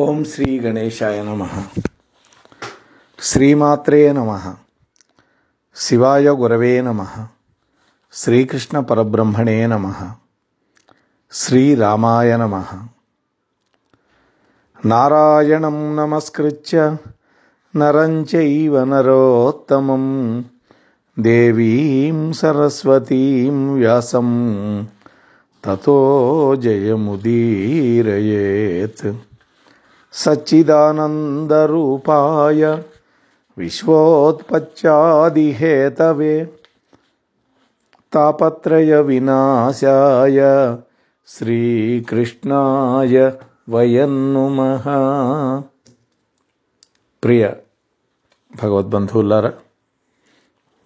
ఓం శ్రీ గణేశాయ నమః. శ్రీమాత్రే నమః. శివాయ గురవే నమః. శ్రీకృష్ణ పరబ్రహ్మణే నమః. శ్రీరామాయ నమః. నారాయణం నమస్కృత్య నరం చైవ నరోత్తమం దేవీం సరస్వతీం వ్యాసం తతో జయముదీరయేత్. సచ్చిదానందరూపాయ విశ్వోత్పత్యాదిహేతవే తాపత్రయ వినాశాయ శ్రీకృష్ణాయ వయం నమః. ప్రియ భగవద్బంధువులారా,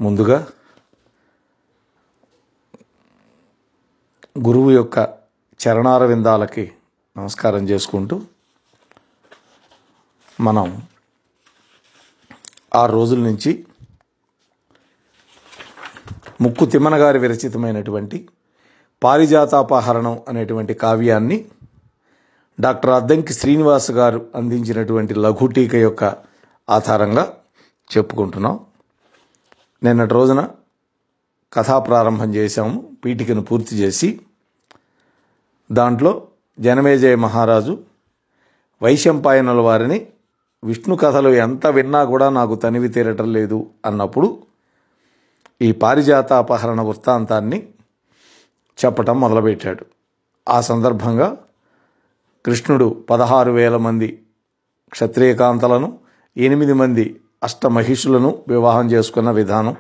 ముందుగా గురువు యొక్క చరణారవిందాలకి నమస్కారం చేసుకుంటూ మనం 6 రోజుల నుంచి ముక్కు తిమ్మన గారి విరచితమైనటువంటి పారిజాతాపహరణం అనేటువంటి కావ్యాన్ని డాక్టర్ అద్దంకి శ్రీనివాస్ గారు అందించినటువంటి లఘుటీక యొక్క ఆధారంగా చెప్పుకుంటున్నాం. నిన్నటి రోజున కథా ప్రారంభం చేశాము. పీఠికను పూర్తి చేసి దాంట్లో జనమేజయ మహారాజు వైశంపాయనుల వారిని విష్ణు కథలు ఎంత విన్నా కూడా నాకు తనివి తీరటం లేదు అన్నప్పుడు ఈ పారిజాతాపహరణ వృత్తాంతాన్ని చెప్పటం మొదలుపెట్టాడు. ఆ సందర్భంగా కృష్ణుడు 16,000 మంది క్షత్రియకాంతలను 8 మంది అష్టమహిషులను వివాహం చేసుకున్న విధానం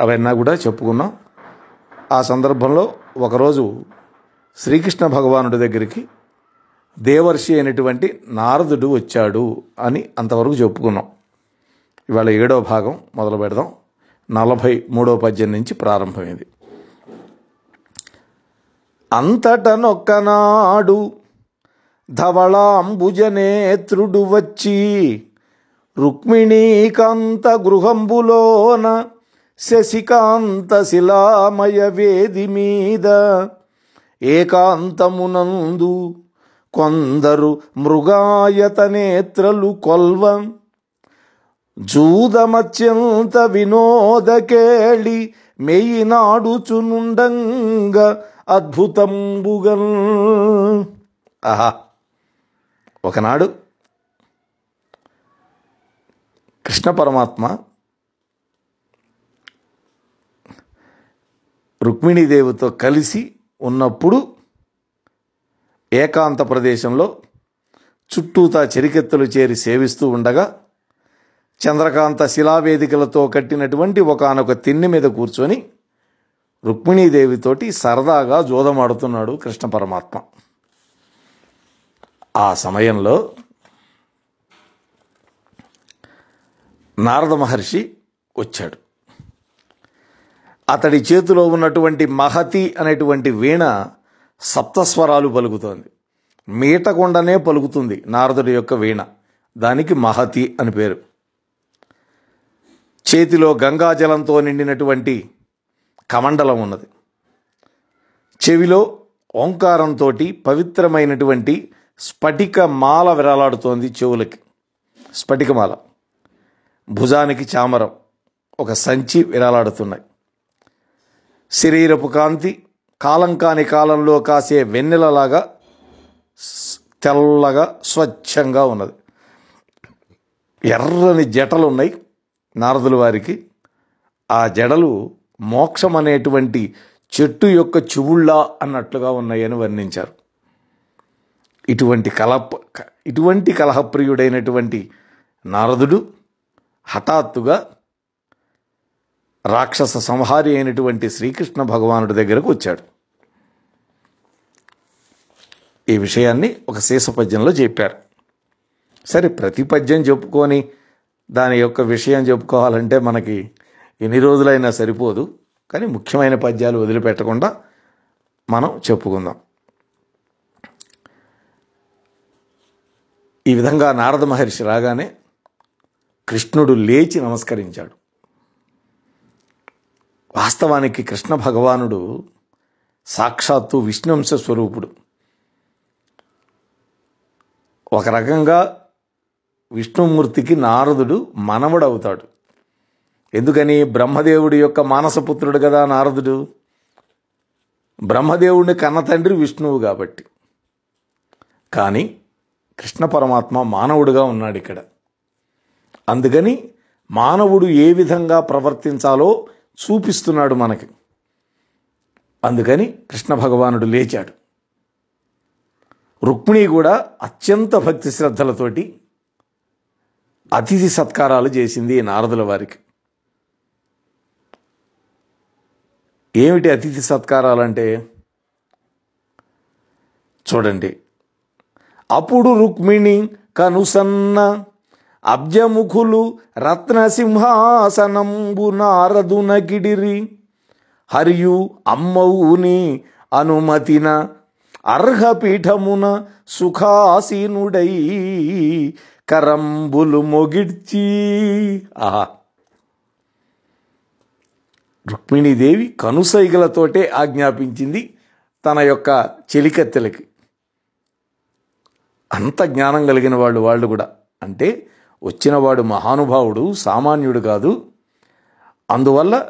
అవన్నీ కూడా చెప్పుకున్నాం. ఆ సందర్భంలో ఒకరోజు శ్రీకృష్ణ భగవానుడి దగ్గరికి దేవర్షి అయినటువంటి నారదుడు వచ్చాడు అని అంతవరకు చెప్పుకున్నాం. ఇవాళ 7వ భాగం మొదలు పెడదాం. 43వ పద్యం నుంచి ప్రారంభమైంది. అంతటనొక్కనాడు ధవళాంబుజనేత్రుడు వచ్చి రుక్మిణీకాంత గృహంబులోన శశికాంత శిలామయ వేది మీద ఏకాంతమునందు కొందరు మృగాయత నేత్రలు కొల్వ జూదమత్యంత వినోదకేళి మెయినాడుచునుండంగ అద్భుతంబుగన్. ఆహా! ఒకనాడు కృష్ణ పరమాత్మ రుక్మిణీదేవితో కలిసి ఉన్నప్పుడు ఏకాంత ప్రదేశంలో చుట్టూతా చెరికెత్తులు చేరి సేవిస్తూ ఉండగా చంద్రకాంత శిలావేదికలతో కట్టినటువంటి ఒకానొక తిన్నె మీద కూర్చొని రుక్మిణీదేవితోటి సరదాగా జోదమాడుతున్నాడు కృష్ణ పరమాత్మ. ఆ సమయంలో నారద మహర్షి వచ్చాడు. అతడి చేతిలో ఉన్నటువంటి మహతి అనేటువంటి వీణ సప్తస్వరాలు పలుకుతోంది. మీటకుండానే పలుకుతుంది నారదుడి యొక్క వీణ. దానికి మహతి అని పేరు. చేతిలో గంగాజలంతో నిండినటువంటి కమండలం ఉన్నది. చెవిలో ఓంకారంతో పవిత్రమైనటువంటి స్ఫటిక మాల విరాలాడుతోంది. చెవులకి స్ఫటికమాల, భుజానికి చామరం, ఒక సంచి విరాలాడుతున్నాయి. శరీరపు కాంతి కాలం కాని కాలంలో కాసే వెన్నెలలాగా తెల్లగా స్వచ్ఛంగా ఉన్నది. ఎర్రని జటలు ఉన్నాయి నారదుల వారికి. ఆ జడలు మోక్షం అనేటువంటి చెట్టు యొక్క చెవుళ్ళ అన్నట్లుగా ఉన్నాయని వర్ణించారు. ఇటువంటి కలహప్రియుడైనటువంటి నారదుడు హఠాత్తుగా రాక్షస సంహారి అయినటువంటి శ్రీకృష్ణ భగవానుడి దగ్గరకు వచ్చాడు. ఈ విషయాన్ని ఒక శేష పద్యంలో చెప్పారు. సరే, ప్రతి పద్యం చెప్పుకొని దాని యొక్క విషయం చెప్పుకోవాలంటే మనకి ఎన్ని రోజులైనా సరిపోదు. కానీ ముఖ్యమైన పద్యాలు వదిలిపెట్టకుండా మనం చెప్పుకుందాం. ఈ విధంగా నారద మహర్షి రాగానే కృష్ణుడు లేచి నమస్కరించాడు. వాస్తవానికి కృష్ణ భగవానుడు సాక్షాత్తు విష్ణుంశ స్వరూపుడు. ఒక రకంగా విష్ణుమూర్తికి నారదుడు మనవడవుతాడు. ఎందుకని? బ్రహ్మదేవుడి యొక్క మానసపుత్రుడు కదా నారదుడు. బ్రహ్మదేవుడిని కన్న తండ్రి విష్ణువు కాబట్టి. కానీ కృష్ణ పరమాత్మ మానవుడిగా ఉన్నాడు ఇక్కడ. అందుకని మానవుడు ఏ విధంగా ప్రవర్తించాలో చూపిస్తున్నాడు మనకి. అందుకని కృష్ణ భగవానుడు లేచాడు. రుక్మిణి కూడా అత్యంత భక్తి శ్రద్ధలతోటి అతిథి సత్కారాలు చేసింది నారదుల వారికి. ఏమిటి అతిథి సత్కారాలంటే? చూడండి. అప్పుడు రుక్మిణి కనుసన్న అబ్జముఖులు రత్నసింహాసనంబు నారదునకిడిరి హరియు అమ్మవుని అనుమతిన అర్హపీఠమున సుఖాసీనుడై కరంబులు మొగిడ్చి. ఆహా! రుక్మిణీదేవి కనుసైగలతోటే ఆజ్ఞాపించింది తన యొక్క చెలికత్తెలకి. అంత జ్ఞానం కలిగిన వాళ్ళు కూడా. అంటే వచ్చినవాడు మహానుభావుడు, సామాన్యుడు కాదు. అందువల్ల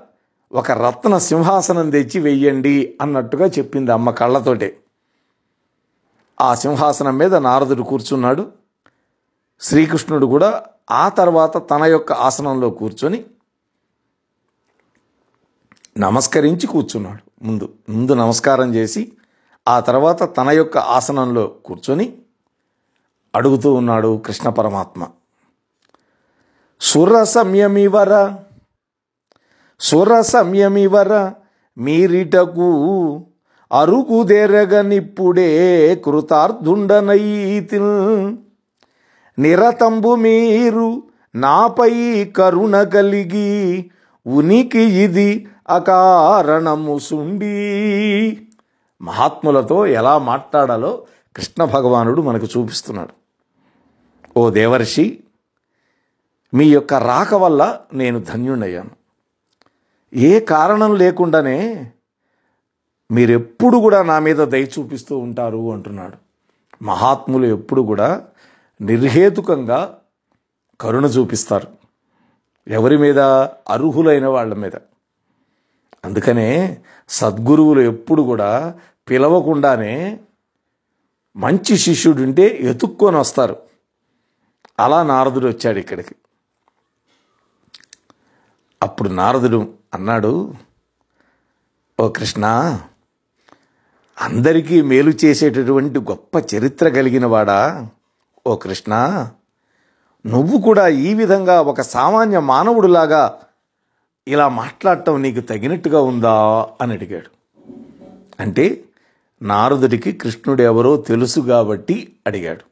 ఒక రత్న సింహాసనం తెచ్చి వెయ్యండి అన్నట్టుగా చెప్పింది అమ్మ కళ్ళతోటే. ఆ సింహాసనం మీద నారదుడు కూర్చున్నాడు. శ్రీకృష్ణుడు కూడా ఆ తర్వాత తన యొక్క ఆసనంలో కూర్చొని నమస్కరించి కూర్చున్నాడు. ముందు నమస్కారం చేసి ఆ తర్వాత తన యొక్క ఆసనంలో కూర్చొని అడుగుతూ ఉన్నాడు కృష్ణ పరమాత్మ. సుర సంయమివర మీరిటకు అరుగుదెరగనిప్పుడే కృతార్థుండనైతి నిరతంబు మీరు నాపై కరుణ కలిగి ఉనికి ఇది అకారణము సుండి. మహాత్ములతో ఎలా మాట్లాడాలో కృష్ణ భగవానుడు మనకు చూపిస్తున్నాడు. ఓ దేవర్షి, మీ యొక్క రాక వల్ల నేను ధన్యుడయ్యాను. ఏ కారణం లేకుండానే మీరెప్పుడు కూడా నా మీద దయ చూపిస్తూ ఉంటారు అంటున్నాడు. మహాత్ములు ఎప్పుడు కూడా నిర్హేతుకంగా కరుణ చూపిస్తారు. ఎవరి మీద? అర్హులైన వాళ్ళ మీద. అందుకనే సద్గురువులు ఎప్పుడు కూడా పిలవకుండానే మంచి శిష్యుడుంటే ఎతుక్కొని వస్తారు. అలా నారదుడు వచ్చాడు ఇక్కడికి. అప్పుడు నారదుడు అన్నాడు, ఓ కృష్ణ, అందరికీ మేలు చేసేటటువంటి గొప్ప చరిత్ర కలిగిన వాడా ఓ కృష్ణ, నువ్వు కూడా ఈ విధంగా ఒక సామాన్య మానవుడిలాగా ఇలా మాట్లాడటం నీకు తగినట్టుగా ఉందా అని అడిగాడు. అంటే నారదుడికి కృష్ణుడు ఎవరో తెలుసు కాబట్టి అడిగాడు.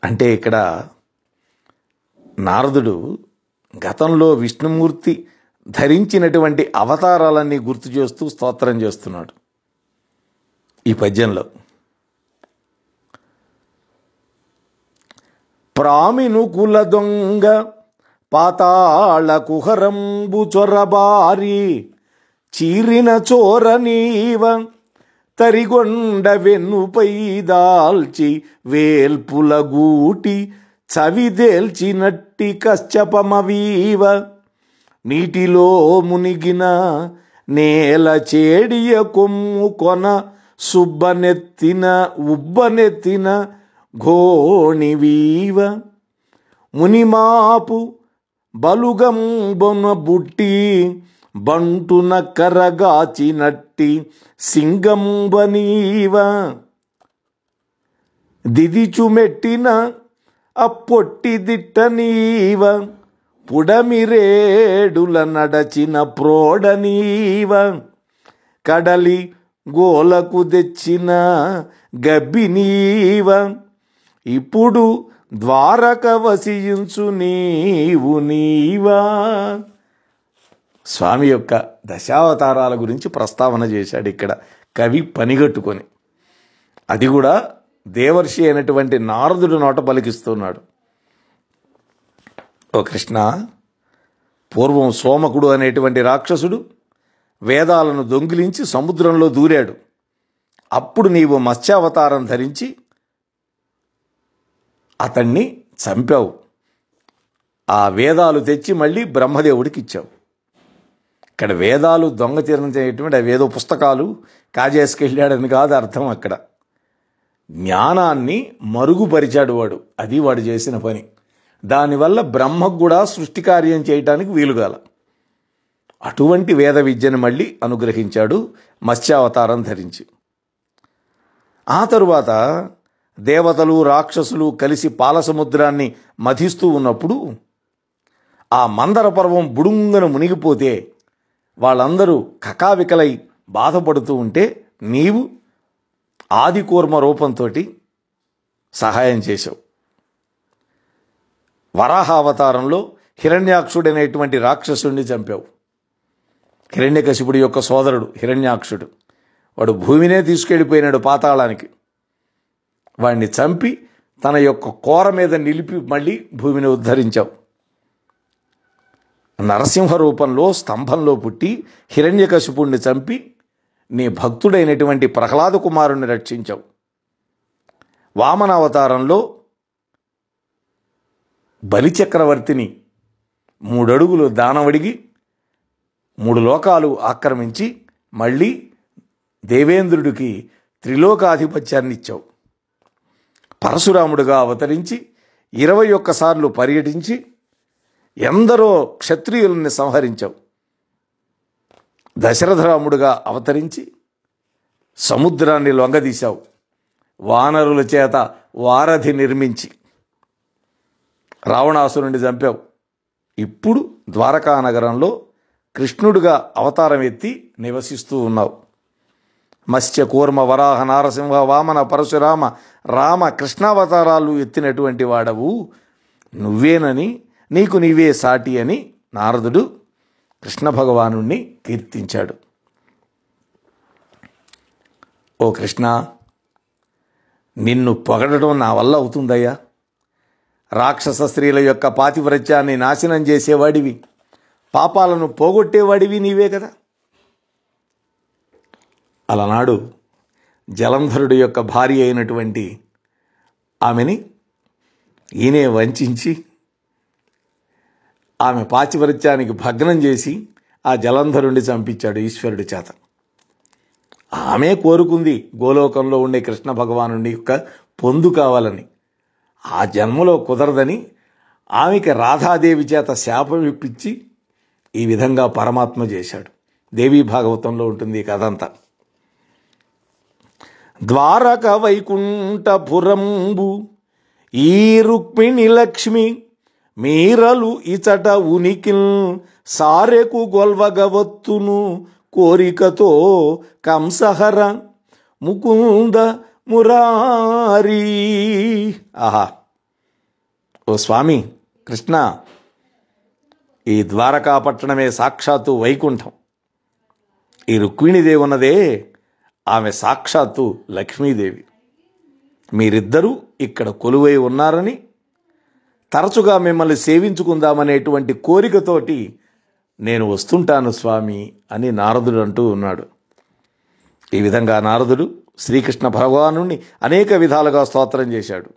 అంటే ఇక్కడ నారదుడు గతంలో విష్ణుమూర్తి ధరించినటువంటి అవతారాలన్నీ గుర్తు చేస్తూ స్తోత్రం చేస్తున్నాడు ఈ పద్యంలో. ప్రామినుకుల దొంగ పాతాళ కుహరంబు చొరబారి చీరిన చోర నీవ తరిగొండ వెన్నుపై దాల్చి వేల్పుల గూటి చవిదేల్చినట్టి కశ్చపమవీవ నీటిలో మునిగిన నేల చేడియ కొమ్ము కొన ఉబ్బనెత్తిన ఘోణివీవ మునిమాపు బలుగంబొన బుట్టి బంటున కరగాచినట్టి సింగంబనీవ దిదిచుమెట్టిన అప్పొట్టి దిట్టనీవ పుడమిరేడుల నడచిన ప్రోడనీవ కడలి గోలకు తెచ్చిన గబ్బినీవ ఇప్పుడు ద్వారక వసించు నీవా. స్వామి యొక్క దశావతారాల గురించి ప్రస్తావన చేశాడు ఇక్కడ కవి పనిగట్టుకొని. అది కూడా దేవర్షి అయినటువంటి నారదుడు నోట పలికిస్తున్నాడు. ఓ కృష్ణ, పూర్వం సోమకుడు అనేటువంటి రాక్షసుడు వేదాలను దొంగిలించి సముద్రంలో దూరాడు. అప్పుడు నీవు మత్స్యావతారం ధరించి అతన్ని చంపావు. ఆ వేదాలు తెచ్చి మళ్ళీ బ్రహ్మదేవుడికి ఇచ్చావు. ఇక్కడ వేదాలు దొంగతనం చేయటం అవేదో పుస్తకాలు కాజేసుకెళ్ళాడని కాదు అర్థం. అక్కడ జ్ఞానాన్ని మరుగుపరిచాడు వాడు. అది వాడు చేసిన పని. దానివల్ల బ్రహ్మకు కూడా సృష్టి కార్యం చేయటానికి వీలుగాల. అటువంటి వేద విద్యను మళ్ళీ అనుగ్రహించాడు మత్స్యావతారం ధరించి. ఆ తరువాత దేవతలు రాక్షసులు కలిసి పాలసముద్రాన్ని మధిస్తూ ఉన్నప్పుడు ఆ మందర పర్వం బుడుంగను మునిగిపోతే వాళ్ళందరూ కకావికలై బాధపడుతూ ఉంటే నీవు ఆదికూర్మ రూపంతో సహాయం చేశావు. వరాహావతారంలో హిరణ్యాక్షుడనేటువంటి రాక్షసుడిని చంపావు. హిరణ్యకశిపుడి యొక్క సోదరుడు హిరణ్యాక్షుడు. వాడు భూమినే తీసుకెళ్ళిపోయినాడు పాతాళానికి. వాడిని చంపి తన యొక్క కోర మీద నిలిపి మళ్ళీ భూమిని ఉద్ధరించావు. నరసింహ రూపంలో స్తంభంలో పుట్టి హిరణ్యకశిపుడిని చంపి నీ భక్తుడైనటువంటి ప్రహ్లాద కుమారుణ్ణి రక్షించావు. వామనావతారంలో బలిచక్రవర్తిని 3 అడుగులు దానవడిగి 3 లోకాలు ఆక్రమించి మళ్ళీ దేవేంద్రుడికి త్రిలోకాధిపత్యాన్ని ఇచ్చావు. పరశురాముడుగా అవతరించి 21 సార్లు పర్యటించి ఎందరో క్షత్రియులని సంహరించావు. దశరథరాముడుగా అవతరించి సముద్రాన్ని లొంగదీశావు. వానరుల చేత వారధి నిర్మించి రావణాసురుణ్ణి చంపావు. ఇప్పుడు ద్వారకా నగరంలో కృష్ణుడిగా అవతారం ఎత్తి నివసిస్తూ ఉన్నావు. మత్స్య కూర్మ వరాహ నారసింహ వామన పరశురామ రామ కృష్ణావతారాలు ఎత్తినటువంటి వాడవు నువ్వేనని, నీకు నీవే సాటి అని నారదుడు కృష్ణ భగవానుణ్ణి కీర్తించాడు. ఓ కృష్ణ, నిన్ను పొగడటం నా వల్ల అవుతుందయ్యా? రాక్షస స్త్రీల యొక్క పాతివ్రత్యాన్ని నాశనం చేసేవాడివి, పాపాలను పోగొట్టేవాడివి నీవే కదా. అలనాడు జలంధరుడి యొక్క భార్య అయినటువంటి ఆమెని ఈయనే వంచి ఆమె పాతివ్రత్యానికి భగ్నం చేసి ఆ జలంధరుణ్ణి చంపించాడు ఈశ్వరుడి చేత. ఆమె కోరుకుంది గోలోకంలో ఉండే కృష్ణ భగవానుడి యొక్క పొందు కావాలని. ఆ జన్మలో కుదరదని ఆమెకి రాధాదేవి చేత శాపం ఇప్పించి ఈ విధంగా పరమాత్మ చేశాడు. దేవీ భాగవతంలో ఉంటుంది ఈ కథ అంతా. ద్వారక వైకుంఠపురంబు ఈ రుక్మిణి లక్ష్మి మీరలు ఇచట ఉనికిల్ సారెకు గొల్వగవత్తును కోరికతో కంసహర ముకుంద మురారీ. ఆహా, ఓ స్వామి కృష్ణ, ఈ ద్వారకాపట్టణమే సాక్షాత్తు వైకుంఠం. ఈ రుక్మిణీదేవి ఉన్నదే ఆమె సాక్షాత్తు లక్ష్మీదేవి. మీరిద్దరూ ఇక్కడ కొలువై ఉన్నారని, తరచుగా మిమ్మల్ని సేవించుకుందామనేటువంటి కోరికతోటి నేను వస్తుంటాను స్వామి అని నారదుడు అంటూ ఉన్నాడు. ఈ విధంగా నారదుడు శ్రీకృష్ణ భగవానుణ్ణి అనేక విధాలుగా స్తోత్రం చేశాడు.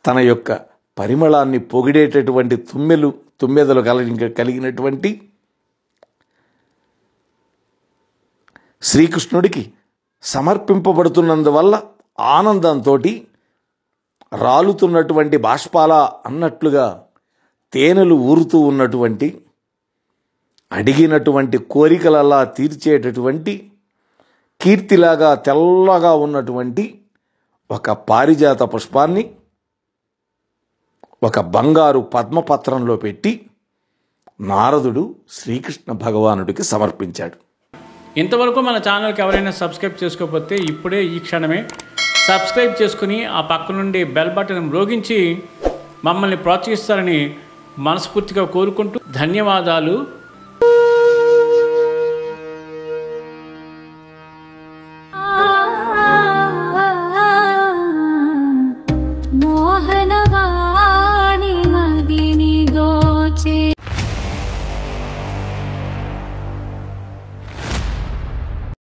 తన యొక్క పరిమళాన్ని పొగిడేటటువంటి తుమ్మెదలు కలిగినటువంటి శ్రీకృష్ణుడికి సమర్పింపబడుతున్నందువల్ల ఆనందంతో రాలుతున్నటువంటి బాష్పాల అన్నట్లుగా తేనెలు ఊరుతూ ఉన్నటువంటి, అడిగినటువంటి కోరికలలా తీర్చేటటువంటి, కీర్తిలాగా తెల్లగా ఉన్నటువంటి ఒక పారిజాత పుష్పాన్ని ఒక బంగారు పద్మపత్రంలో పెట్టి నారదుడు శ్రీకృష్ణ భగవానుడికి సమర్పించాడు. ఇంతవరకు మన ఛానల్కి ఎవరైనా సబ్స్క్రైబ్ చేసుకోకపోతే ఇప్పుడే ఈ క్షణమే సబ్స్క్రైబ్ చేసుకుని ఆ పక్క నుండి బెల్ బటన్ మ్రోగించి మమ్మల్ని ప్రోత్సహిస్తారని మనస్ఫూర్తిగా కోరుకుంటూ ధన్యవాదాలు.